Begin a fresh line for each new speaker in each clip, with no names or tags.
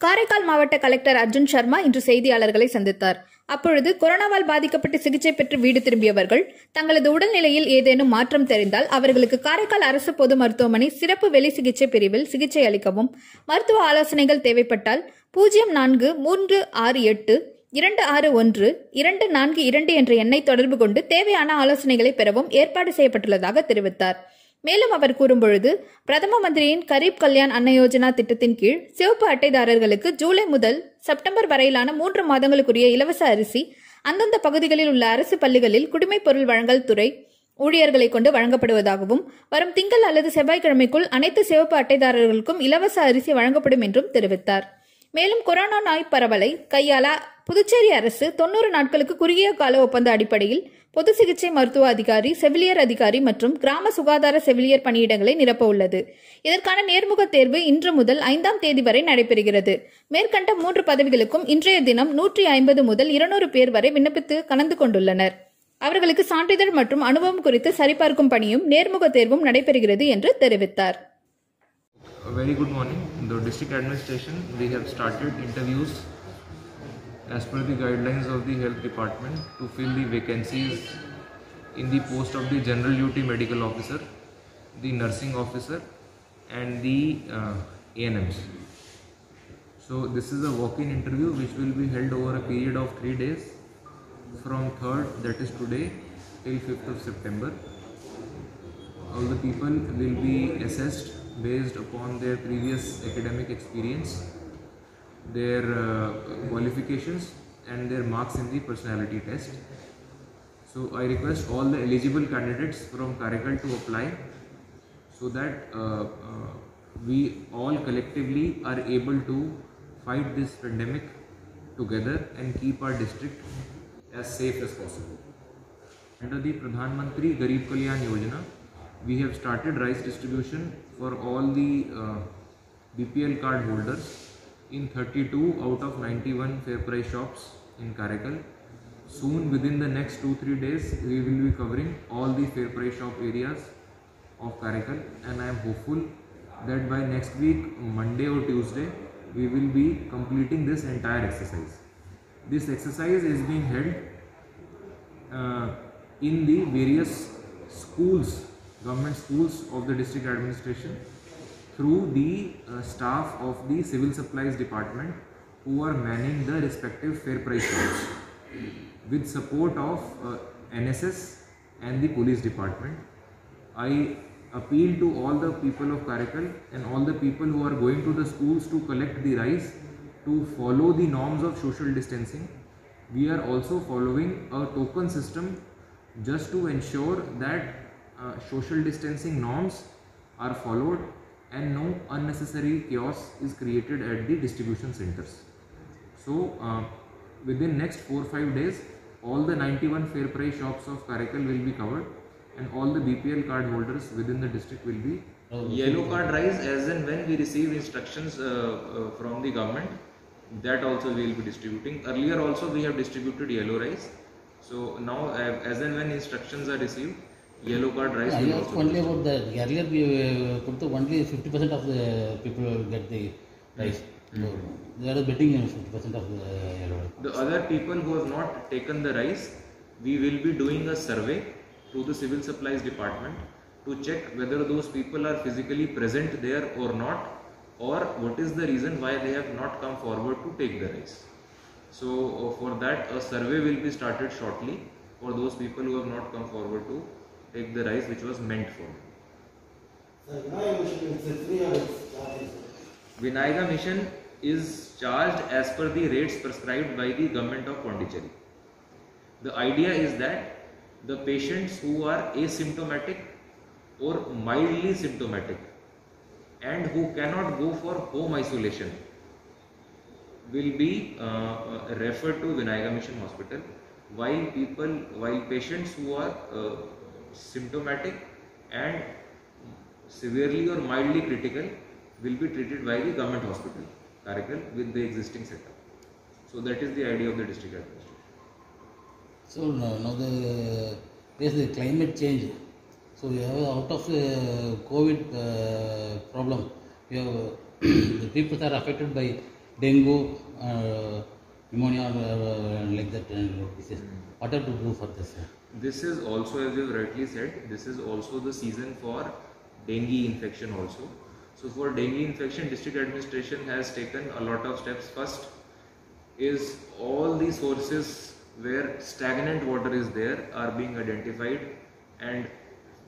காரைக்கால் மாவட்ட கலெக்டர் அர்ஜுன் சர்மா இன்று செய்தியாளர்களை சந்தித்தார். அப்பொழுது கொரோனாவால் பாதிக்கப்பட்டு சிகிச்சை பெற்று வீடு திரும்பியவர்கள் தங்களது உடல்நிலையில் ஏதேனும் மாற்றம் தெரிந்தால் அவர்களுக்கு காரைக்கால் அரசு பொது மருத்துவமனை சிறப்பு வெளி சிகிச்சை பிரிவில் சிகிச்சை அளிக்கவும், மருத்துவ ஆலோசனைகள் தேவைப்பட்டால் 0438261261 என்ற எண்ணை தொடர்பு கொண்டு தேவையான ஆலோசனைகளை பெறவும் ஏற்பாடு செய்யப்பட்டுள்ளதாக தெரிவித்தார். மேலும் அவர் கூறும்பொழுது, பிரதம மந்திரியின் கரீப் கல்யாண் அன்ன யோஜனா திட்டத்தின் கீழ் சிவப்பு அட்டைதாரர்களுக்கு ஜூலை முதல் செப்டம்பர் வரையிலான 3 மாதங்களுக்குரிய இலவச அரிசி அந்தந்த பகுதிகளில் உள்ள அரசு பள்ளிகளில் குடிமைப் பொருள் வழங்கல் துறை ஊழியர்களை கொண்டு வழங்கப்படுவதாகவும், வரும் திங்கள் அல்லது செவ்வாய்க்கிழமைக்குள் அனைத்து சிவப்பு அட்டைதாரர்களுக்கும் இலவச அரிசி வழங்கப்படும் என்றும் தெரிவித்தார். மேலும் கொரோனா நோய் பரவலை கையாள புதுச்சேரி அரசு 90 நாட்களுக்கு குறுகிய கால ஒப்பந்த அடிப்படையில் பொது சிகிச்சை மருத்துவ அதிகாரி, செவிலியர் அதிகாரி மற்றும் கிராம சுகாதார செவிலியர் பணியிடங்களை நிரப்ப உள்ளது. இதற்கான நேர்முக தேர்வு இன்று முதல் 5ஆம் தேதி வரை நடைபெறுகிறது. மேற்கண்ட 3 பதவிகளுக்கும் இன்றைய தினம் 150 முதல் 200 பேர் வரை விண்ணப்பித்து கலந்து கொண்டுள்ளனர். அவர்களுக்கு சான்றிதழ் மற்றும் அனுபவம் குறித்து சரிபார்க்கும் பணியும் நேர்முக தேர்வும் நடைபெறுகிறது என்று தெரிவித்தார்.
Very good morning. In the district administration, we have started interviews as per the guidelines of the health department to fill the vacancies in the post of the general duty medical officer, the nursing officer and the ANMs. So this is a walk-in interview which will be held over a period of 3 days from 3rd, that is today, till 5th of September. All the people will be assessed based upon their previous academic experience, their qualifications and their marks in the personality test. So I request all the eligible candidates from Karaikal to apply so that we all collectively are able to fight this pandemic together and keep our district as safe as possible. Under the Pradhan Mantri Garib Kalyan Yojana, we have started rice distribution for all the BPL card holders in 32 out of 91 fair price shops in Karaikal. Soon, within the next 2-3 days, we will be covering all the fair price shop areas of Karaikal, and I am hopeful that by next week, Monday or Tuesday, we will be completing this entire exercise. This exercise is being held in the various schools, government schools of the district administration, through the staff of the civil supplies department who are manning the respective fair price shops, with support of NSS and the police department. I appeal to all the people of Karaikal and all the people who are going to the schools to collect the rice to follow the norms of social distancing. We are also following a token system just to ensure that social distancing norms are followed and no unnecessary chaos is created at the distribution centers. So within next 4-5 days, all the 91 fair price shops of Karaikal will be covered and all the BPL card holders within the district will be yellow card rice as and when we receive instructions from the government. That also we will be distributing. Earlier also we have distributed yellow rice. So now as and when instructions are received, yellow card rice will also
only about the earlier we put the only 50% of the people will get the rice. So they are betting 50% of the yellow rice.
The other people who have not taken the rice, we will be doing a survey to the civil supplies department to check whether those people are physically present there or not, or what is the reason why they have not come forward to take the rice. So for that a survey will be started shortly for those people who have not come forward to take the rice which was meant for. Vinayaka Mission is charged as per the rates prescribed by the government of Pondicherry. The idea is that the patients who are asymptomatic or mildly symptomatic and who cannot go for home isolation will be referred to Vinayaka Mission Hospital, while patients who are symptomatic and severely or mildly critical will be treated by the government hospital Karaikal with the existing setup. So that is the idea of the district administration.
So now there's the climate change. So we have out of the COVID problem, we have the people are affected by dengue, pneumonia, like that disease. What have to do for this?
This is also, as you rightly said, this is also the season for dengue infection also. So for dengue infection, district administration has taken a lot of steps. First is all the sources where stagnant water is there are being identified, and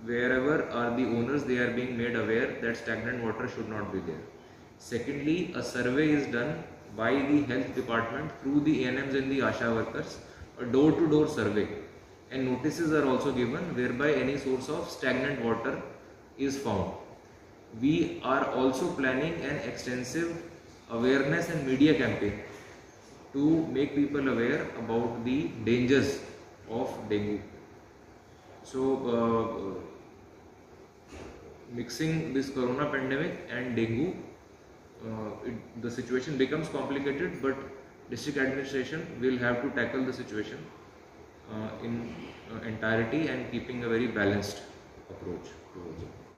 wherever are the owners, they are being made aware that stagnant water should not be there. Secondly, a survey is done by the health department through the ANMs and the ASHA workers, a door-to-door survey, and notices are also given whereby any source of stagnant water is found. We are also planning an extensive awareness and media campaign to make people aware about the dangers of dengue. So, mixing this corona pandemic and dengue, the situation becomes complicated, but district administration will have to tackle the situation in entirety and keeping a very balanced approach towards it.